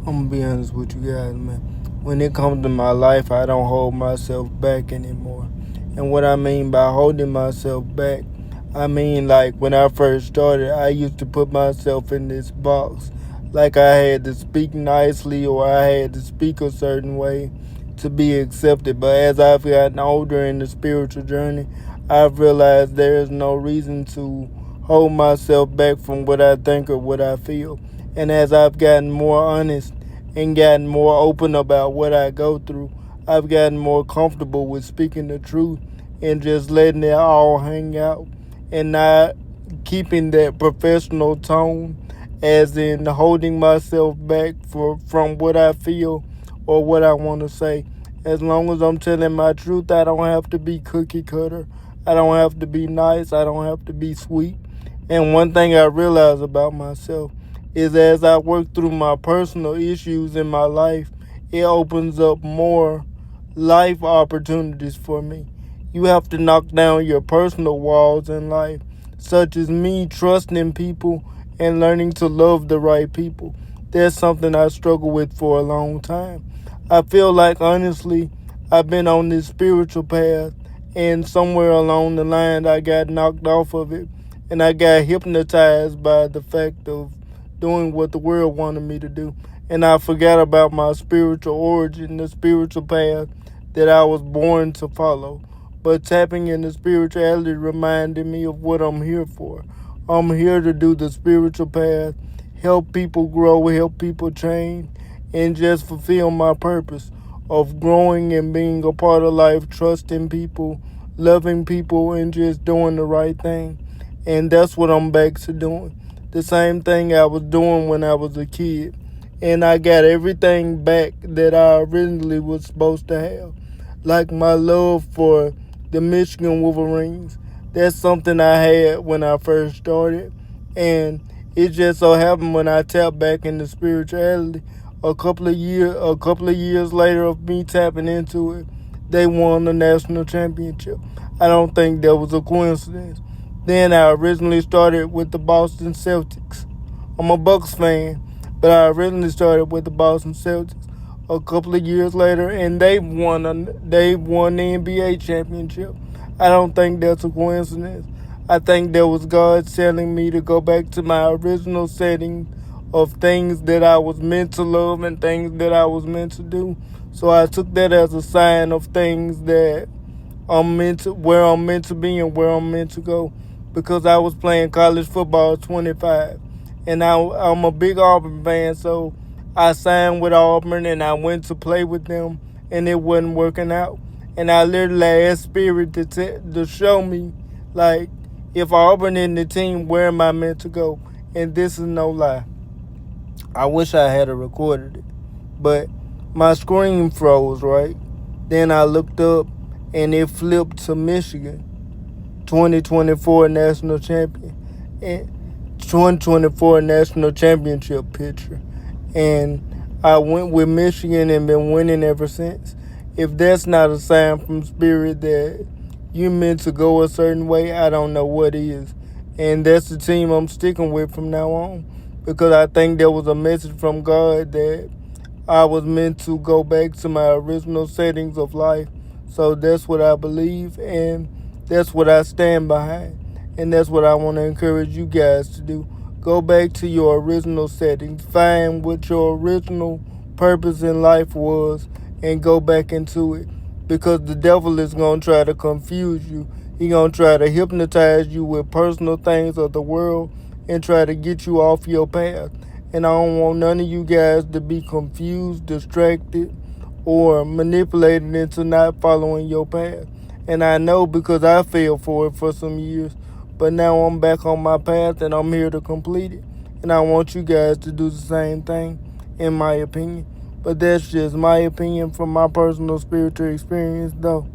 I'm gonna be honest with you guys, man. When it comes to my life, I don't hold myself back anymore. And what I mean by holding myself back, I mean like when I first started, I used to put myself in this box. Like I had to speak nicely or I had to speak a certain way to be accepted. But as I've gotten older in the spiritual journey, I've realized there is no reason to hold myself back from what I think or what I feel. And as I've gotten more honest and gotten more open about what I go through, I've gotten more comfortable with speaking the truth and just letting it all hang out and not keeping that professional tone as in holding myself back from what I feel or what I want to say. As long as I'm telling my truth, I don't have to be cookie cutter. I don't have to be nice. I don't have to be sweet. And one thing I realize about myself is as I work through my personal issues in my life, it opens up more life opportunities for me. You have to knock down your personal walls in life, such as me trusting people and learning to love the right people. That's something I struggle with for a long time. I feel like, honestly, I've been on this spiritual path, and somewhere along the line, I got knocked off of it, and I got hypnotized by the fact of doing what the world wanted me to do. And I forgot about my spiritual origin, the spiritual path that I was born to follow. But tapping into spirituality reminded me of what I'm here for. I'm here to do the spiritual path, help people grow, help people change, and just fulfill my purpose of growing and being a part of life, trusting people, loving people, and just doing the right thing. And that's what I'm back to doing. The same thing I was doing when I was a kid. And I got everything back that I originally was supposed to have. Like my love for the Michigan Wolverines. That's something I had when I first started. And it just so happened when I tapped back into spirituality, a couple of years later of me tapping into it, they won the national championship. I don't think that was a coincidence. Then I originally started with the Boston Celtics. I'm a Bucks fan, but I originally started with the Boston Celtics a couple of years later, and they won the NBA championship. I don't think that's a coincidence. I think that was God telling me to go back to my original setting of things that I was meant to love and things that I was meant to do. So I took that as a sign of things that where I'm meant to be and where I'm meant to go. Because I was playing college football at 25, and I'm a big Auburn fan, so I signed with Auburn and I went to play with them, and it wasn't working out. And I literally asked Spirit to show me, like, if Auburn in the team, where am I meant to go? And this is no lie. I wish I had recorded it, but my screen froze, right? Then I looked up and it flipped to Michigan, 2024 national champion, and 2024 national championship picture. And I went with Michigan and been winning ever since. If that's not a sign from Spirit that you meant to go a certain way, I don't know what is. And that's the team I'm sticking with from now on, because I think there was a message from God that I was meant to go back to my original settings of life. So that's what I believe, and that's what I stand behind. And that's what I want to encourage you guys to do. Go back to your original settings. Find what your original purpose in life was and go back into it. Because the devil is going to try to confuse you. He's going to try to hypnotize you with personal things of the world and try to get you off your path. And I don't want none of you guys to be confused, distracted, or manipulated into not following your path. And I know because I failed for it for some years, but now I'm back on my path and I'm here to complete it. And I want you guys to do the same thing, in my opinion. But that's just my opinion from my personal spiritual experience, though.